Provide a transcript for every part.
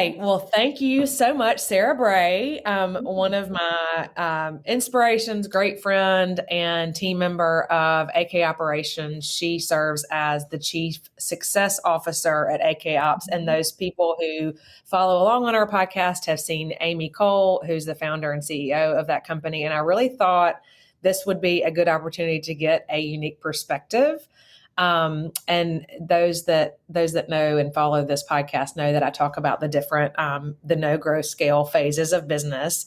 right. Well, thank you so much, Sarah Bray, one of my inspirations, great friend and team member of AK Operations. She serves as the Chief Success Officer at AK Ops. And those people who follow along on our podcast have seen Amy Cole, who's the founder and CEO of that company. And I really thought this would be a good opportunity to get a unique perspective. And those that know and follow this podcast know that I talk about the different, the no growth scale phases of business,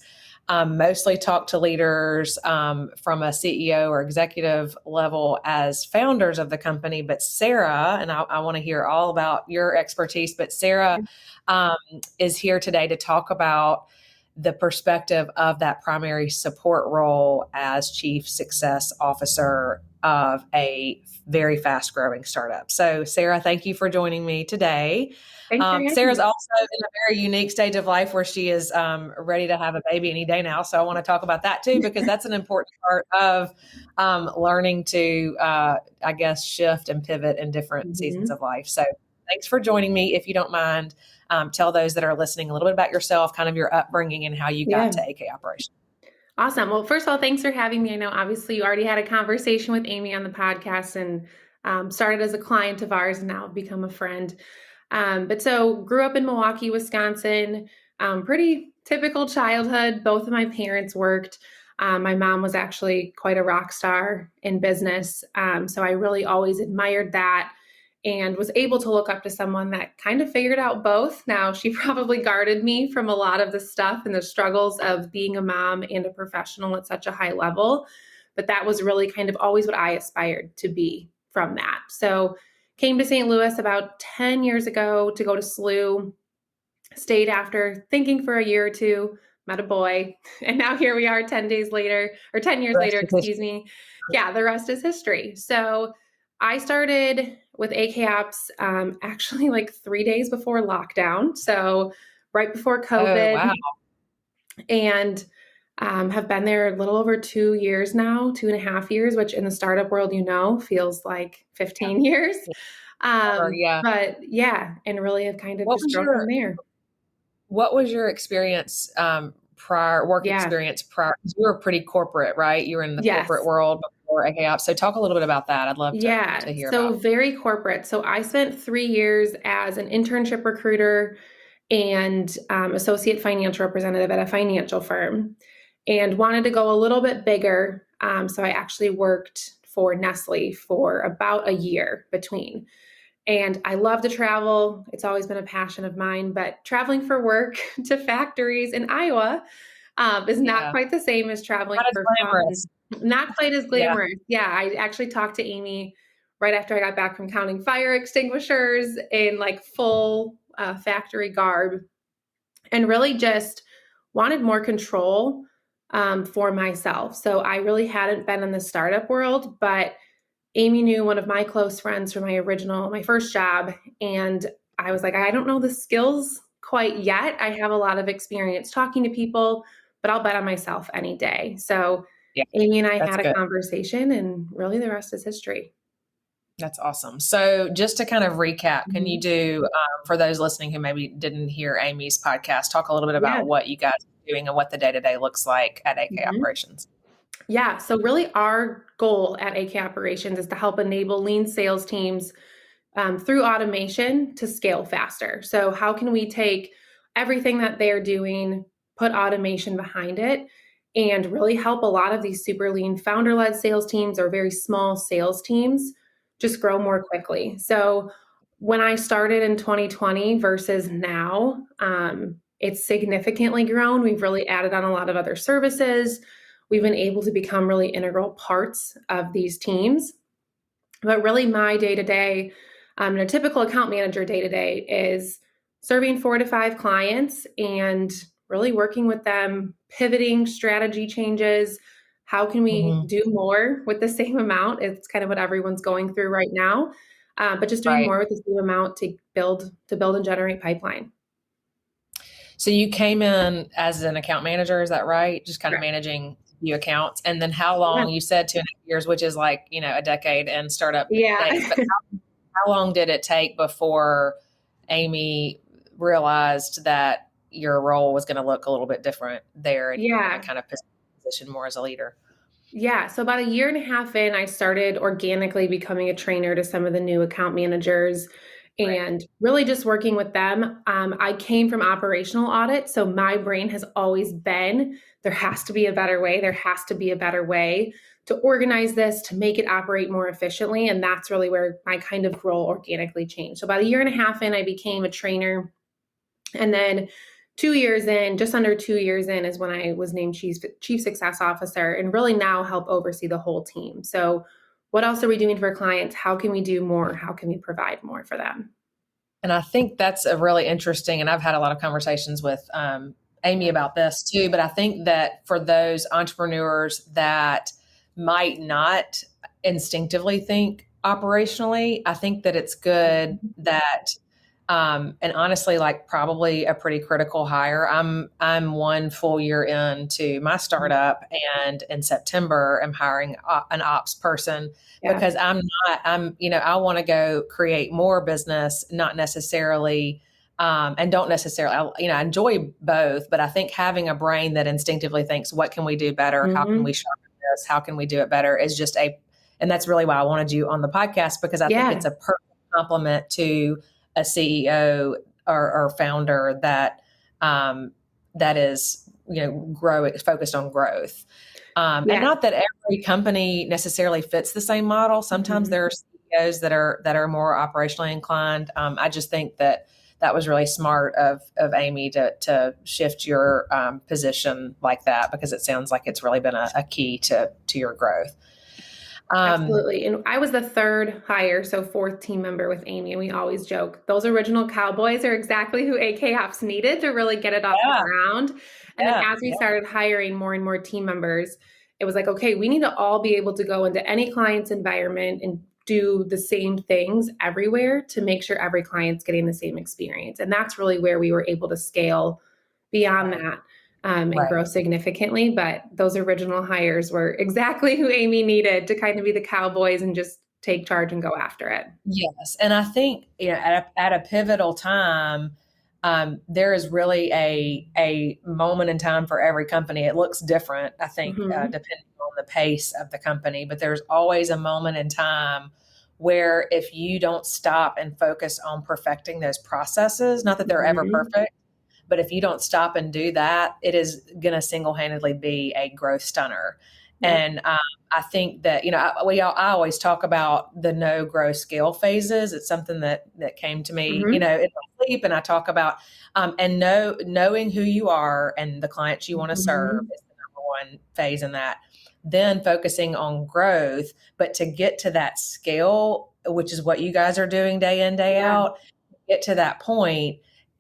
mostly talk to leaders, from a CEO or executive level as founders of the company. But Sarah, and I want to hear all about your expertise, but Sarah, is here today to talk about the perspective of that primary support role as Chief Success Officer of a very fast growing startup. So Sarah, thank you for joining me today. Sarah's also in a very unique stage of life where she is ready to have a baby any day now. So I want to talk about that too, because that's an important part of learning to, I guess, shift and pivot in different seasons of life. So thanks for joining me. If you don't mind, tell those that are listening a little bit about yourself, kind of your upbringing and how you got to AK Operations. Awesome. Well, first of all, thanks for having me. I know obviously you already had a conversation with Amy on the podcast and started as a client of ours and now become a friend. But so grew up in Milwaukee, Wisconsin, pretty typical childhood. Both of my parents worked. My mom was actually quite a rock star in business. So I really always admired that and was able to look up to someone that kind of figured out both. Now, she probably guarded me from a lot of the stuff and the struggles of being a mom and a professional at such a high level, but that was really kind of always what I aspired to be from that. So came to St. Louis about 10 years ago to go to SLU, stayed after thinking for a year or two, met a boy, and now here we are 10 years later, excuse me. Yeah, the rest is history. So I started with AK Ops actually like 3 days before lockdown. So right before COVID. Oh, wow. And have been there a little over 2 years now, 2.5 years, which in the startup world, feels like 15 years. But yeah, and really have kind of just grown from there. What was your experience, experience prior? You were pretty corporate, right? You were in the corporate world before AK Ops. So talk a little bit about that. I'd love to hear about it. So very corporate. So I spent 3 years as an internship recruiter and associate financial representative at a financial firm and wanted to go a little bit bigger. So I actually worked for Nestle for about a year between. And I love to travel. It's always been a passion of mine, but traveling for work to factories in Iowa is not quite the same as traveling for fun. Not quite as glamorous. Yeah, I actually talked to Amy right after I got back from counting fire extinguishers in like full factory garb and really just wanted more control for myself. So I really hadn't been in the startup world, but Amy knew one of my close friends from my first job. And I was like, I don't know the skills quite yet. I have a lot of experience talking to people, but I'll bet on myself any day. So Amy and I had a conversation and really the rest is history. That's awesome. So just to kind of recap, can you do, for those listening who maybe didn't hear Amy's podcast, talk a little bit about what you guys are doing and what the day-to-day looks like at AK Operations? Yeah. So really our goal at AK Operations is to help enable lean sales teams through automation to scale faster. So how can we take everything that they're doing, put automation behind it, and really help a lot of these super lean founder-led sales teams or very small sales teams just grow more quickly. So when I started in 2020 versus now, it's significantly grown. We've really added on a lot of other services. We've been able to become really integral parts of these teams. But really my day-to-day, and a typical account manager day-to-day is serving 4 to 5 clients and really working with them, pivoting strategy changes. How can we do more with the same amount? It's kind of what everyone's going through right now, but just doing more with the same amount to build and generate pipeline. So you came in as an account manager, is that right? Just kind of managing new accounts. And then how long, you said 2.5 years, which is like, a decade in startup days, but how long did it take before Amy realized that your role was going to look a little bit different there, and you're going to Yeah. kind of position more as a leader? Yeah. So about a year and a half in, I started organically becoming a trainer to some of the new account managers Right. and really just working with them. I came from operational audit. So my brain has always been there has to be a better way. There has to be a better way to organize this, to make it operate more efficiently. And that's really where my kind of role organically changed. So about a year and a half in, I became a trainer. And then 2 years in, just under 2 years in, is when I was named Chief Success Officer and really now help oversee the whole team. So, what else are we doing for clients? How can we do more? How can we provide more for them? And I think that's a really interesting, and I've had a lot of conversations with Amy about this too, but I think that for those entrepreneurs that might not instinctively think operationally, I think that it's good that, and honestly, like probably a pretty critical hire. I'm 1 full year into my startup, and in September, I'm hiring an ops person Yeah. because I want to go create more business, not necessarily, and don't necessarily, I enjoy both, but I think having a brain that instinctively thinks, what can we do better? How can we sharpen this? How can we do it better? Is just and that's really why I wanted you on the podcast, because I think Yeah. it's a perfect complement to a CEO or founder that is, focused on growth. And not that every company necessarily fits the same model. Sometimes there are CEOs that are more operationally inclined. I just think that was really smart of Amy to shift your position like that, because it sounds like it's really been a key to your growth. Absolutely. And I was the third hire, so fourth team member with Amy. And we always joke, those original cowboys are exactly who AK Ops needed to really get it off the ground. And then as we started hiring more and more team members, it was like, okay, we need to all be able to go into any client's environment and do the same things everywhere to make sure every client's getting the same experience. And that's really where we were able to scale beyond that. And grow significantly. But those original hires were exactly who Amy needed to kind of be the cowboys and just take charge and go after it. Yes. And I think, at a pivotal time, there is really a moment in time for every company. It looks different, I think, depending on the pace of the company, but there's always a moment in time where if you don't stop and focus on perfecting those processes, not that they're ever perfect, but if you don't stop and do that, it is going to single-handedly be a growth stunner. Yeah. And I think that, I always talk about the no, grow, scale phases. It's something that came to me, in my sleep. And I talk about, and knowing who you are and the clients you want to serve is the number one phase in that. Then focusing on growth, but to get to that scale, which is what you guys are doing day in, day out, get to that point.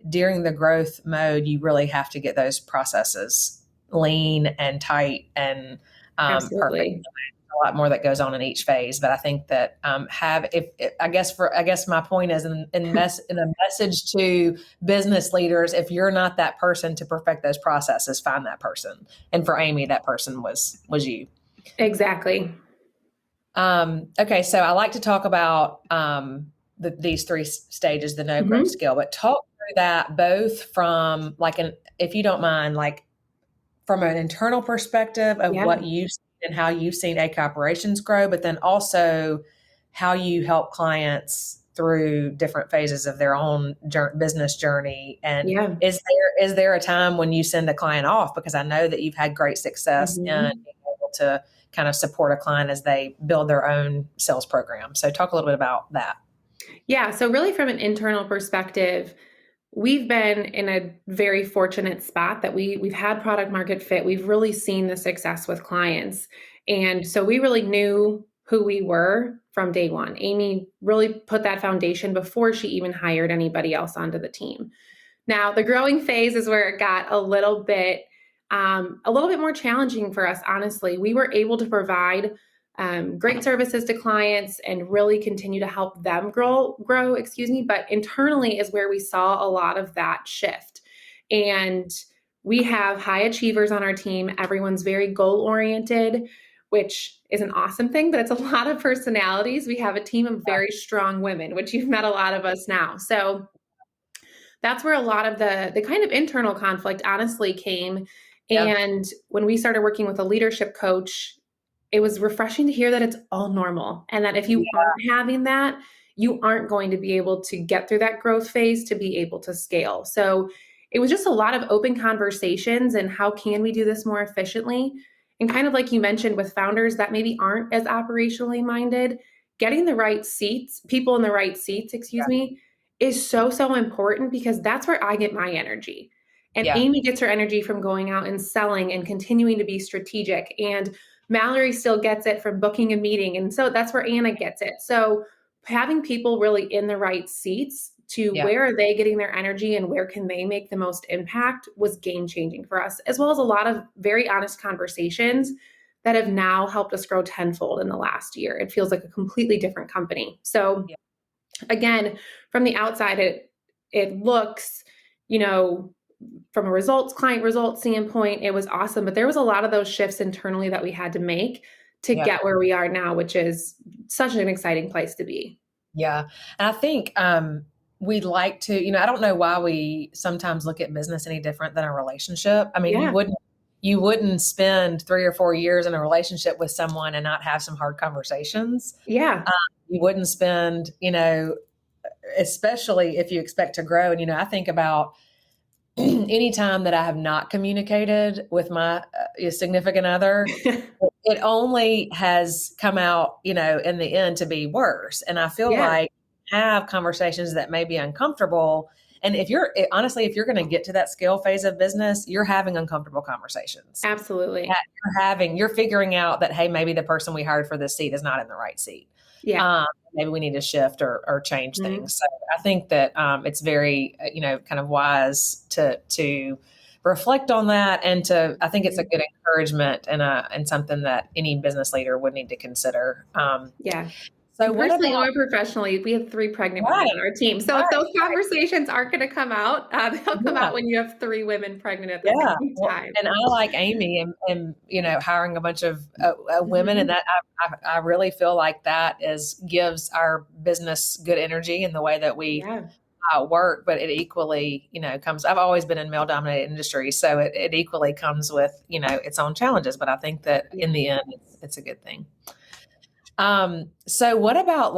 During the growth mode, you really have to get those processes lean and tight and perfect. A lot more that goes on in each phase, but I think that I guess my point is in a message to business leaders: if you're not that person to perfect those processes, find that person. And for Amy, that person was you. Exactly. Okay, so I like to talk about these three stages, the no, growth, scale, but talk through that both from if you don't mind, from an internal perspective of what you've seen and how you've seen AK operations grow, but then also how you help clients through different phases of their own business journey. And is there a time when you send a client off? Because I know that you've had great success in being able to kind of support a client as they build their own sales program. So talk a little bit about that. Yeah. So really from an internal perspective, we've been in a very fortunate spot that we've had product market fit. We've really seen the success with clients. And so we really knew who we were from day one. Amy really put that foundation before she even hired anybody else onto the team. Now, the growing phase is where it got a little bit more challenging for us, honestly. We were able to provide great services to clients and really continue to help them grow, but internally is where we saw a lot of that shift. And we have high achievers on our team. Everyone's very goal-oriented, which is an awesome thing, but it's a lot of personalities. We have a team of very strong women, which you've met a lot of us now. So that's where a lot of the kind of internal conflict honestly came. Yeah. And when we started working with a leadership coach, it was refreshing to hear that it's all normal and that if you aren't having that, you aren't going to be able to get through that growth phase to be able to scale. So it was just a lot of open conversations and how can we do this more efficiently? And kind of like you mentioned with founders that maybe aren't as operationally minded, getting the right seats, people in the right seats, excuse me, is so, so important because that's where I get my energy. And Yeah. Amy gets her energy from going out and selling and continuing to be strategic. And Mallory still gets it from booking a meeting. And so that's where Anna gets it. So having people really in the right seats to Yeah. where are they getting their energy and where can they make the most impact was game changing for us, as well as a lot of very honest conversations that have now helped us grow tenfold in the last year. It feels like a completely different company. So Yeah. again, from the outside, it looks, you know, from a client results standpoint, it was awesome. But there was a lot of those shifts internally that we had to make to Yeah. get where we are now, which is such an exciting place to be. Yeah. And I think we like to, I don't know why we sometimes look at business any different than a relationship. I mean, Yeah. you wouldn't spend 3 or 4 years in a relationship with someone and not have some hard conversations. Yeah. You wouldn't spend, especially if you expect to grow. And, I think about any time that I have not communicated with my significant other, it only has come out, in the end to be worse. And I feel Yeah. like have conversations that may be uncomfortable. And honestly, if you're going to get to that scale phase of business, you're having uncomfortable conversations. Absolutely. You're figuring out that, hey, maybe the person we hired for this seat is not in the right seat. Yeah. Maybe we need to shift or change Mhm. things. So I think that it's very, kind of wise to reflect on that, and I think it's a good encouragement and something that any business leader would need to consider. Yeah. So And what personally about or professionally, we have 3 pregnant women right, on our team. So if right, those conversations aren't going to come out, they'll come yeah. out when you have 3 women pregnant at the Yeah. same Well, time. and I like Amy and hiring a bunch of women, and Mhm. that I really feel like that gives our business good energy in the way that we Yeah. work, but it equally, comes. I've always been in male dominated industries, so it equally comes with, its own challenges. But I think that Yeah. in the end, it's a good thing. So what about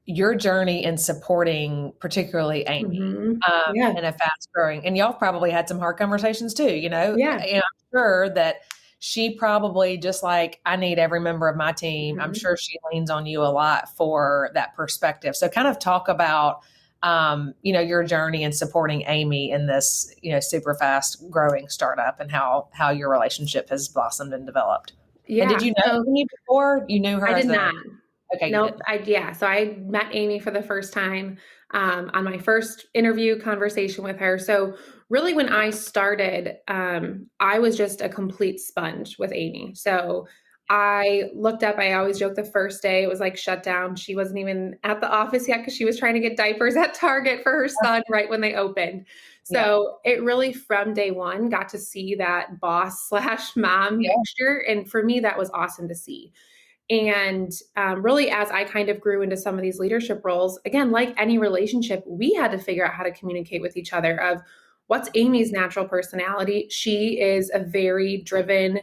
your journey in supporting particularly Amy, Mhm. Yeah. in a fast growing, and y'all probably had some hard conversations too, Yeah. and I'm sure that she probably, just like I need every member of my team, I'm Mhm. sure she leans on you a lot for that perspective. So kind of talk about, your journey in supporting Amy in this, super fast growing startup, and how your relationship has blossomed and developed. And Yeah. did you know So Amy before? You knew I her did as not. okay, you Nope. didn't. Yeah. So I met Amy for the first time on my first interview conversation with her. So really, when I started, I was just a complete sponge with Amy. So I looked up. I always joke the first day it was like shut down. She wasn't even at the office yet because she was trying to get diapers at Target for her son right when they opened. Yeah. So it really, from day one, got to see that boss slash mom Yeah. mixture, and for me, that was awesome to see. And really, as I kind of grew into some of these leadership roles, again, like any relationship, we had to figure out how to communicate with each other of what's Amy's natural personality. She is a very driven,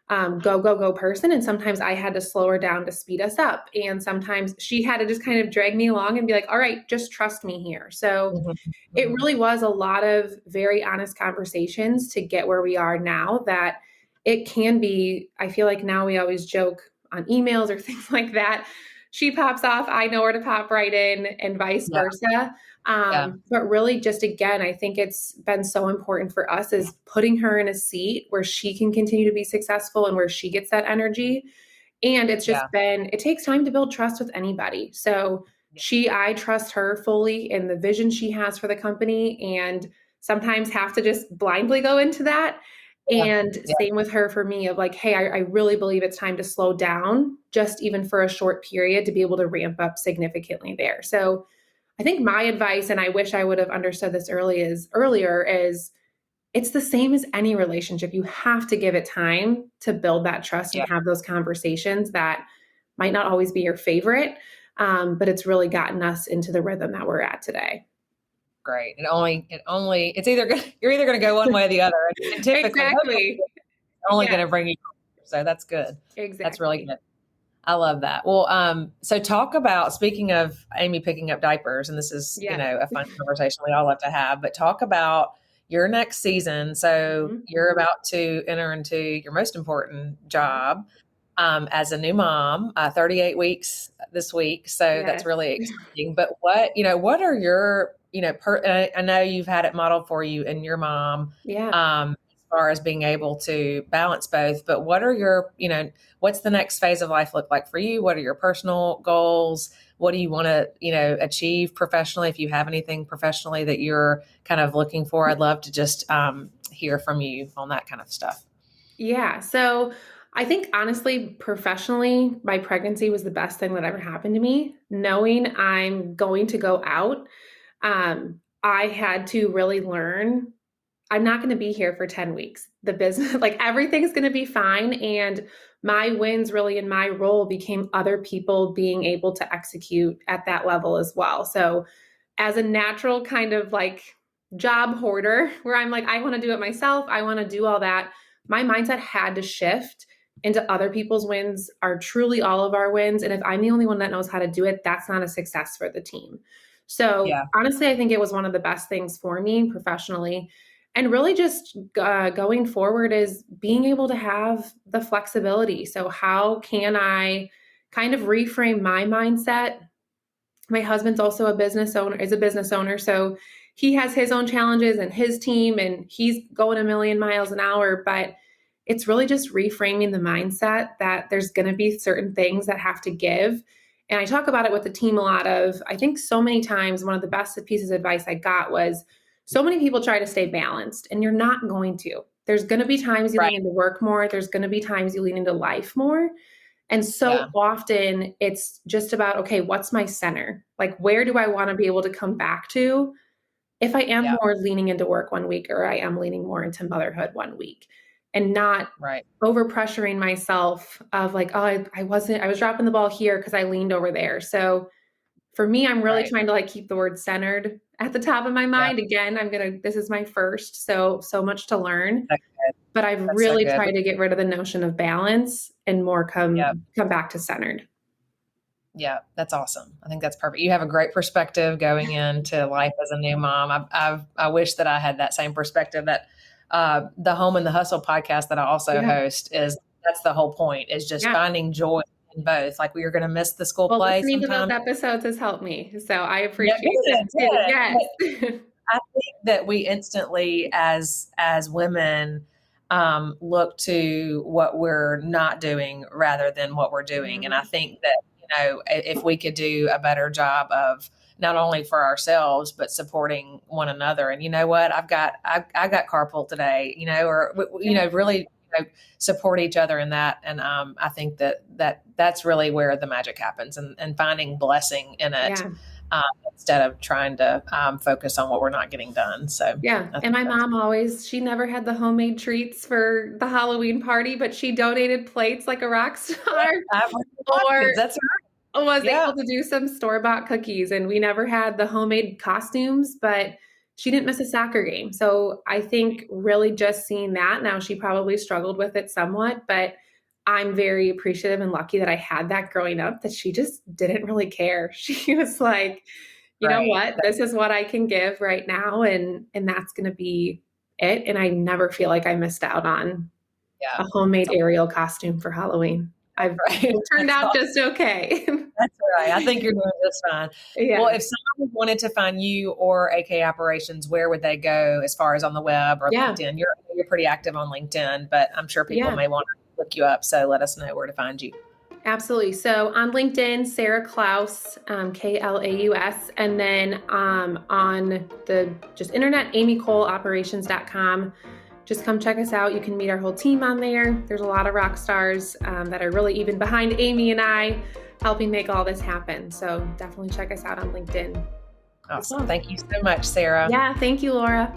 go, go, go person. And sometimes I had to slow her down to speed us up. And sometimes she had to just kind of drag me along and be like, all right, just trust me here. So Mhm. it Mhm. really was a lot of very honest conversations to get where we are now, that it can be, I feel like now we always joke on emails or things like that. She pops off, I know where to pop right in, and vice Yeah. versa. Yeah. But really, just again, I think it's been so important for us is putting her in a seat where she can continue to be successful and where she gets that energy. And it's Yeah. just been, it takes time to build trust with anybody. So Yeah. I trust her fully in the vision she has for the company, and sometimes have to just blindly go into that. Yeah. And Yeah. same with her for me of like, hey, I really believe it's time to slow down just even for a short period to be able to ramp up significantly there. So I think my advice, and I wish I would have understood this earlier, is it's the same as any relationship. You have to give it time to build that trust and Yeah. have those conversations that might not always be your favorite, but it's really gotten us into the rhythm that we're at today. great. It's either you're either going to go one way or the other. And typically, Exactly. it's only Yes. going to bring you. So that's good. Exactly. That's really good. I love that. Well, so talk about, speaking of Amy picking up diapers, and this is, a fun conversation we all love to have, but talk about your next season. So you're about to enter into your most important job as a new mom, 38 weeks this week. So that's really exciting. But what are your, I know you've had it modeled for you and your mom, as far as being able to balance both, but what are your, what's the next phase of life look like for you? What are your personal goals? What do you want to, achieve professionally? If you have anything professionally that you're kind of looking for, I'd love to just hear from you on that kind of stuff. Yeah. So I think honestly, professionally, my pregnancy was the best thing that ever happened to me. Knowing I'm going to go out, I had to really learn I'm not going to be here for 10 weeks. The business, like everything's going to be fine. And my wins really in my role became other people being able to execute at that level as well. So as a natural kind of like job hoarder where I'm like, I want to do it myself. I want to do all that. My mindset had to shift into other people's wins are truly all of our wins. And if I'm the only one that knows how to do it, that's not a success for the team. So honestly, I think it was one of the best things for me professionally. And really just going forward is being able to have the flexibility. So how can I kind of reframe my mindset? My husband's also a business owner. So he has his own challenges and his team, and he's going a million miles an hour. But it's really just reframing the mindset that there's going to be certain things that have to give. And I talk about it with the team a lot I think so many times, one of the best pieces of advice I got was, so many people try to stay balanced and you're not going to. There's going to be times you lean into work more. There's going to be times you lean into life more. And so often it's just about, okay, what's my center? Like, where do I want to be able to come back to if I am more leaning into work one week or I am leaning more into motherhood one week, and not over pressuring myself of like, oh, I was dropping the ball here because I leaned over there. So for me, I'm really trying to like keep the word centered at the top of my mind. Again, this is my first, so much to learn, but I've really tried to get rid of the notion of balance and more come back to centered. Yeah, that's awesome. I think that's perfect. You have a great perspective going into life as a new mom. I wish that I had that same perspective. That the Home and the Hustle podcast that I also host that's the whole point, is just finding joy in both. Like, we are going to miss the school play listening sometimes. To those episodes has helped me, so I appreciate it too. Yes. I think that we instantly, as women, look to what we're not doing rather than what we're doing. And I think that, if we could do a better job of not only for ourselves, but supporting one another. And you know what, I got carpool today, or, really, support each other in that. And I think that's really where the magic happens, and finding blessing in it. Instead of trying to focus on what we're not getting done. So and my mom she never had the homemade treats for the Halloween party, but she donated plates like a rock star. Or that's right. Was able to do some store-bought cookies, and we never had the homemade costumes, but she didn't miss a soccer game. So I think really just seeing that, now she probably struggled with it somewhat, but I'm very appreciative and lucky that I had that growing up, that she just didn't really care. She was like, you know what, this is what I can give right now. And that's going to be it. And I never feel like I missed out on a homemade Ariel costume for Halloween. It turned out just okay. That's right. I think you're doing just fine. Well, if someone wanted to find you or AK Operations, where would they go as far as on the web or LinkedIn? You're pretty active on LinkedIn, but I'm sure people may want to look you up. So let us know where to find you. Absolutely. So on LinkedIn, Sara Klaus, Klaus, and then on the just internet, amycoleoperations.com. Just come check us out. You can meet our whole team on there. There's a lot of rock stars that are really even behind Amy and I helping make all this happen. So definitely check us out on LinkedIn. Awesome. Thank you so much, Sara. Yeah. Thank you, Laura.